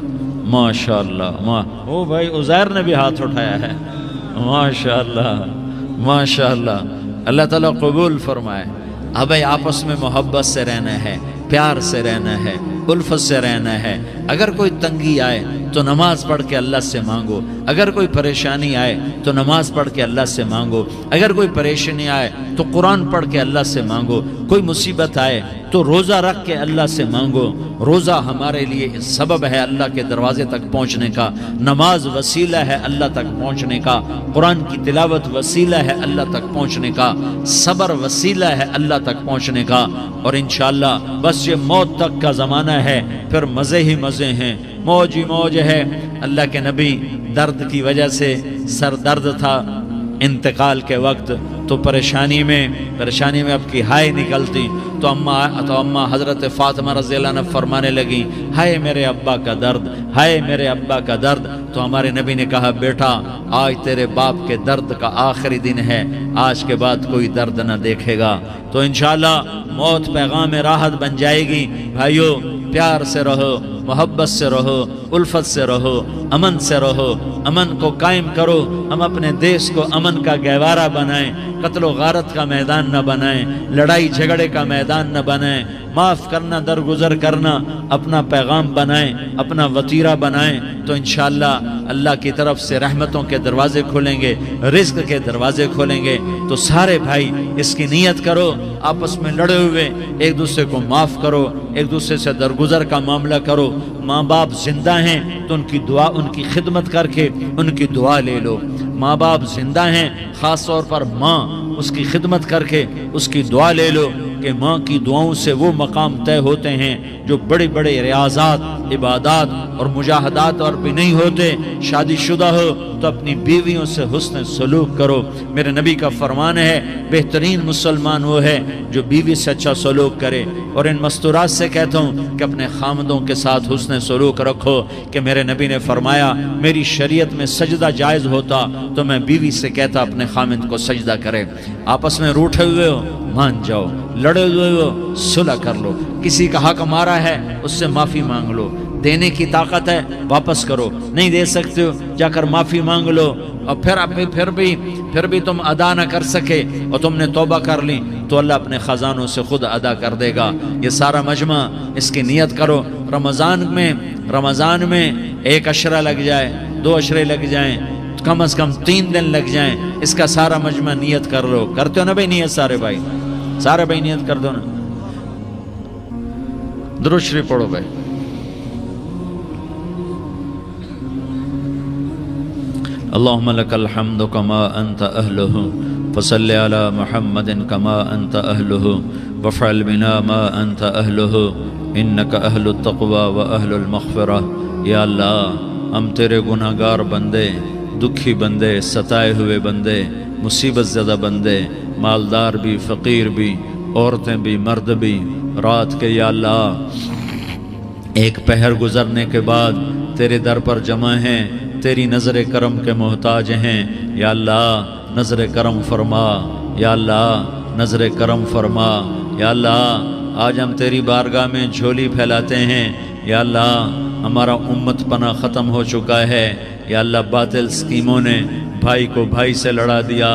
ماشاءاللہ، او بھائی عزیر نے بھی ہاتھ اٹھایا ہے، ماشاءاللہ ماشاءاللہ، اللہ تعالیٰ قبول فرمائے۔ اب بھائی آپس میں محبت سے رہنا ہے، پیار سے رہنا ہے، الفت سے رہنا ہے۔ اگر کوئی تنگی آئے تو نماز پڑھ کے اللہ سے مانگو، اگر کوئی پریشانی آئے تو نماز پڑھ کے اللہ سے مانگو، اگر کوئی پریشانی آئے تو قرآن پڑھ کے اللہ سے مانگو، کوئی مصیبت آئے تو روزہ رکھ کے اللہ سے مانگو۔ روزہ ہمارے لیے سبب ہے اللہ کے دروازے تک پہنچنے کا، نماز وسیلہ ہے اللہ تک پہنچنے کا، قرآن کی تلاوت وسیلہ ہے اللہ تک پہنچنے کا، صبر وسیلہ ہے اللہ تک پہنچنے کا۔ اور انشاءاللہ بس یہ موت تک کا زمانہ ہے، پھر مزے ہی مزے ہیں، موج ہی موج ہے۔ اللہ کے نبی درد کی وجہ سے سر درد تھا انتقال کے وقت، تو پریشانی میں اب کی ہائے نکلتی تو اماں حضرت فاطمہ رضی اللہ عنہ فرمانے لگی، ہائے میرے ابا کا درد، ہائے میرے ابا کا درد۔ تو ہمارے نبی نے کہا، بیٹا آج تیرے باپ کے درد کا آخری دن ہے، آج کے بعد کوئی درد نہ دیکھے گا۔ تو انشاءاللہ موت پیغام راحت بن جائے گی۔ بھائیو پیار سے رہو، محبت سے رہو، الفت سے رہو، امن سے رہو، امن کو قائم کرو۔ ہم اپنے دیش کو امن کا گہوارہ بنائیں، قتل و غارت کا میدان نہ بنائیں، لڑائی جھگڑے کا میدان نہ بنائیں، معاف کرنا درگزر کرنا اپنا پیغام بنائیں، اپنا وطیرہ بنائیں۔ تو انشاءاللہ اللہ کی طرف سے رحمتوں کے دروازے کھولیں گے، رزق کے دروازے کھولیں گے۔ تو سارے بھائی اس کی نیت کرو، آپس میں لڑے ہوئے ایک دوسرے کو معاف کرو، ایک دوسرے سے درگزر کا معاملہ کرو۔ ماں باپ زندہ ہیں تو ان کی دعا، ان کی خدمت کر کے ان کی دعا لے لو۔ ماں باپ زندہ ہیں، خاص طور پر ماں، اس کی خدمت کر کے اس کی دعا لے لو، کہ ماں کی دعاؤں سے وہ مقام طے ہوتے ہیں جو بڑے بڑے ریاضات، عبادات اور مجاہدات اور بھی نہیں ہوتے۔ شادی شدہ ہو تو اپنی بیویوں سے حسن سلوک کرو۔ میرے نبی کا فرمان ہے، بہترین مسلمان وہ ہے جو بیوی سے اچھا سلوک کرے۔ اور ان مستورات سے کہتا ہوں کہ اپنے خامدوں کے ساتھ حسن سلوک رکھو، کہ میرے نبی نے فرمایا میری شریعت میں سجدہ جائز ہوتا تو میں بیوی سے کہتا اپنے خامد کو سجدہ کرے۔ آپس میں روٹھے ہوئے ہو، مان جاؤ، لڑے ہوئے ہو صلح کر لو، کسی کا حق مارا ہے اس سے معافی مانگ لو، دینے کی طاقت ہے واپس کرو، نہیں دے سکتے ہو جا کر معافی مانگ لو، اور پھر بھی تم ادا نہ کر سکے اور تم نے توبہ کر لی تو اللہ اپنے خزانوں سے خود ادا کر دے گا۔ یہ سارا مجمع اس کی نیت کرو، رمضان میں 1 عشرہ لگ جائے، 2 عشرے لگ جائیں، کم از کم 3 دن لگ جائیں، اس کا سارا مجمع نیت کر لو۔ کرتے ہو نا بھائی نیت؟ سارے بھائی نیت کر دو نا، درود شریف پڑھو بھائی۔ اللہم لک الحمد کما انت اہلہ فصل علی محمد کما انت اہلہ وفعل بنا ما انت اہلہ انک اہل التقوی و اہل المغفرہ۔ یا اللہ ہم تیرے گناہگار بندے، دکھی بندے، ستائے ہوئے بندے، مصیبت زدہ بندے، مالدار بھی، فقیر بھی، عورتیں بھی، مرد بھی، رات کے یا اللہ ایک پہر گزرنے کے بعد تیرے در پر جمع ہیں، تیری نظر کرم کے محتاج ہیں۔ یا اللہ نظر کرم فرما، یا اللہ نظر کرم فرما۔ یا اللہ آج ہم تیری بارگاہ میں جھولی پھیلاتے ہیں۔ یا اللہ ہمارا امت پناہ ختم ہو چکا ہے۔ یا اللہ باطل سکیموں نے بھائی کو بھائی سے لڑا دیا،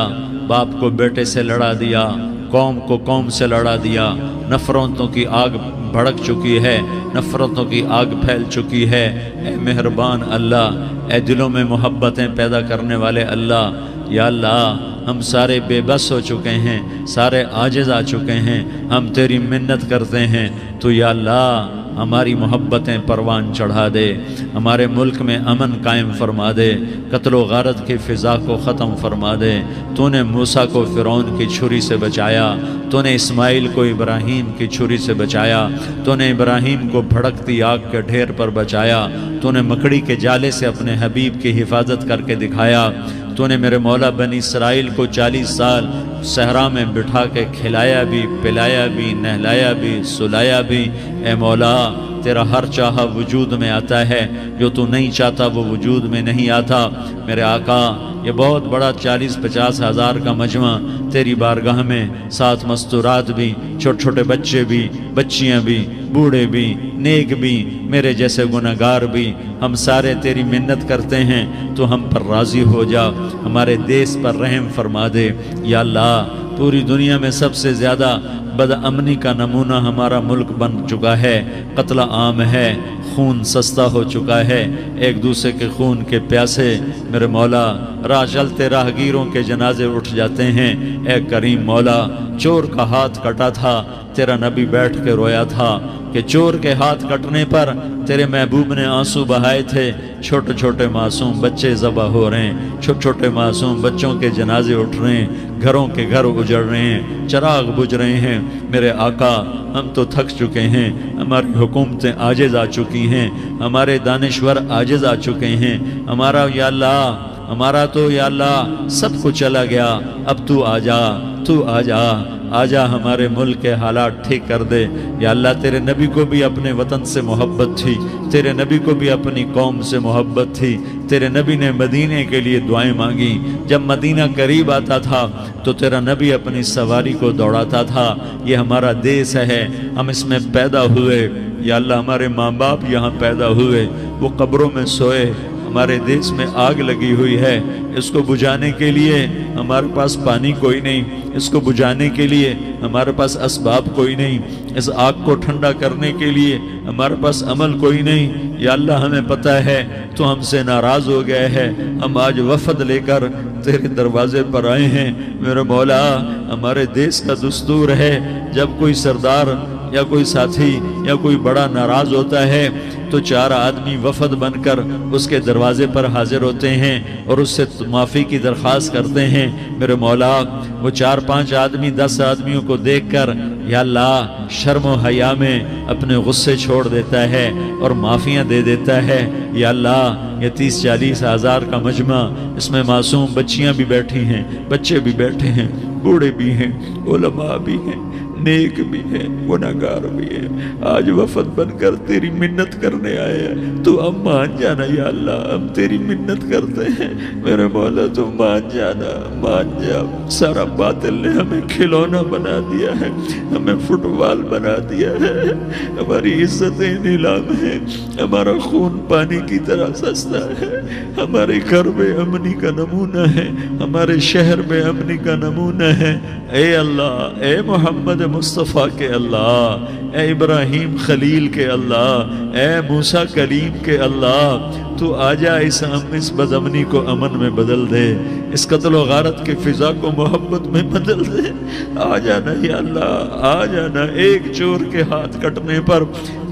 باپ کو بیٹے سے لڑا دیا، قوم کو قوم سے لڑا دیا، نفرتوں کی آگ بھڑک چکی ہے، نفرتوں کی آگ پھیل چکی ہے۔ اے مہربان اللہ، اے دلوں میں محبتیں پیدا کرنے والے اللہ، یا اللہ ہم سارے بے بس ہو چکے ہیں، سارے عاجز آ چکے ہیں، ہم تیری منت کرتے ہیں تو یا اللہ ہماری محبتیں پروان چڑھا دے، ہمارے ملک میں امن قائم فرما دے، قتل و غارت کی فضا کو ختم فرما دے۔ تو نے موسیٰ کو فرعون کی چھری سے بچایا، تو نے اسماعیل کو ابراہیم کی چھری سے بچایا، تو نے ابراہیم کو بھڑکتی آگ کے ڈھیر پر بچایا، تو نے مکڑی کے جالے سے اپنے حبیب کی حفاظت کر کے دکھایا۔ تو نے میرے مولا بنی اسرائیل کو 40 سال صحرا میں بٹھا کے کھلایا بھی، پلایا بھی، نہلایا بھی، سلایا بھی۔ اے مولا تیرا ہر چاہا وجود میں آتا ہے، جو تو نہیں چاہتا وہ وجود میں نہیں آتا۔ میرے آقا یہ بہت بڑا 40-50 ہزار کا مجمع تیری بارگاہ میں، 7 مستورات بھی، چھوٹے چھوٹے بچے بھی، بچیاں بھی، بوڑھے بھی، نیک بھی، میرے جیسے گناہگار بھی، ہم سارے تیری منت کرتے ہیں تو ہم پر راضی ہو جا، ہمارے دیس پر رحم فرما دے۔ یا اللہ پوری دنیا میں سب سے زیادہ بدامنی کا نمونہ ہمارا ملک بن چکا ہے، قتل عام ہے، خون سستا ہو چکا ہے، ایک دوسرے کے خون کے پیاسے میرے مولا راہ چلتے راہگیروں کے جنازے اٹھ جاتے ہیں۔ اے کریم مولا چور کا ہاتھ کٹا تھا، تیرا نبی بیٹھ کے رویا تھا کہ چور کے ہاتھ کٹنے پر تیرے محبوب نے آنسو بہائے تھے، چھوٹے چھوٹے معصوم بچے ذبح ہو رہے ہیں، چھوٹے چھوٹے معصوم بچوں کے جنازے اٹھ رہے ہیں، گھروں کے گھر اجڑ رہے ہیں، چراغ بجھ رہے ہیں۔ میرے آقا ہم تو تھک چکے ہیں، ہماری حکومتیں عاجز آ چکی ہیں، ہمارے دانشور عاجز آ چکے ہیں، ہمارا یا اللہ ہمارا تو یا اللہ سب کچھ چلا گیا، اب تو آ جا، تو آ جا، آ جا ہمارے ملک کے حالات ٹھیک کر دے۔ یا اللہ تیرے نبی کو بھی اپنے وطن سے محبت تھی، تیرے نبی کو بھی اپنی قوم سے محبت تھی، تیرے نبی نے مدینے کے لیے دعائیں مانگی، جب مدینہ قریب آتا تھا تو تیرا نبی اپنی سواری کو دوڑاتا تھا۔ یہ ہمارا دیس ہے، ہم اس میں پیدا ہوئے، یا اللہ ہمارے ماں باپ یہاں پیدا ہوئے، وہ قبروں میں سوئے، ہمارے دیس میں آگ لگی ہوئی ہے، اس کو بجھانے کے لیے ہمارے پاس پانی کوئی نہیں، اس کو بجھانے کے لیے ہمارے پاس اسباب کوئی نہیں، اس آگ کو ٹھنڈا کرنے کے لیے ہمارے پاس عمل کوئی نہیں۔ یا اللہ ہمیں پتہ ہے تو ہم سے ناراض ہو گئے ہے، ہم آج وفد لے کر تیرے دروازے پر آئے ہیں۔ میرے مولا ہمارے دیس کا دستور ہے جب کوئی سردار یا کوئی ساتھی یا کوئی بڑا ناراض ہوتا ہے تو 4 آدمی وفد بن کر اس کے دروازے پر حاضر ہوتے ہیں اور اس سے معافی کی درخواست کرتے ہیں۔ میرے مولا وہ 4-5 آدمی 10 آدمیوں کو دیکھ کر یا اللہ شرم و حیا میں اپنے غصے چھوڑ دیتا ہے اور معافیاں دے دیتا ہے۔ یا اللہ یہ 30-40 ہزار کا مجمع، اس میں معصوم بچیاں بھی بیٹھی ہیں، بچے بھی بیٹھے ہیں، بوڑھے بھی ہیں، علماء بھی ہیں، نیک بھی ہیں گناہگار بھی ہیں، آج وفد بن کر تیری منت کرنے آئے ہیں، تو اب مان جانا یا اللہ، ہم تیری منت کرتے ہیں میرے مولا، تو مان جانا، مان جا۔ سارا باطل نے ہمیں کھلونا بنا دیا ہے، ہمیں فٹ بال بنا دیا ہے، ہماری عزتیں نیلام ہیں، ہمارا خون پانی کی طرح سستا ہے، ہمارے گھر بے امنی کا نمونہ ہے، ہمارے شہر بے امنی کا نمونہ ہے۔ اے اللہ، اے محمد مصطفیٰ کے اللہ، اے ابراہیم خلیل کے اللہ، اے موسیٰ کلیم کے اللہ، تو آجا اس بدامنی کو امن میں بدل دے، اس قتل و غارت کی فضا کو محبت میں بدل دے۔ آ جانا یا اللہ، آ جانا۔ ایک چور کے ہاتھ کٹنے پر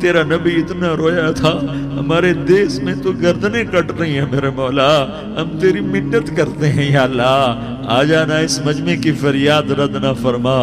تیرا نبی اتنا رویا تھا، ہمارے دیس میں تو گردنیں کٹ رہی ہیں میرے مولا، ہم تیری منت کرتے ہیں یا اللہ، آ جانا، اس مجمع کی فریاد رد نہ فرما۔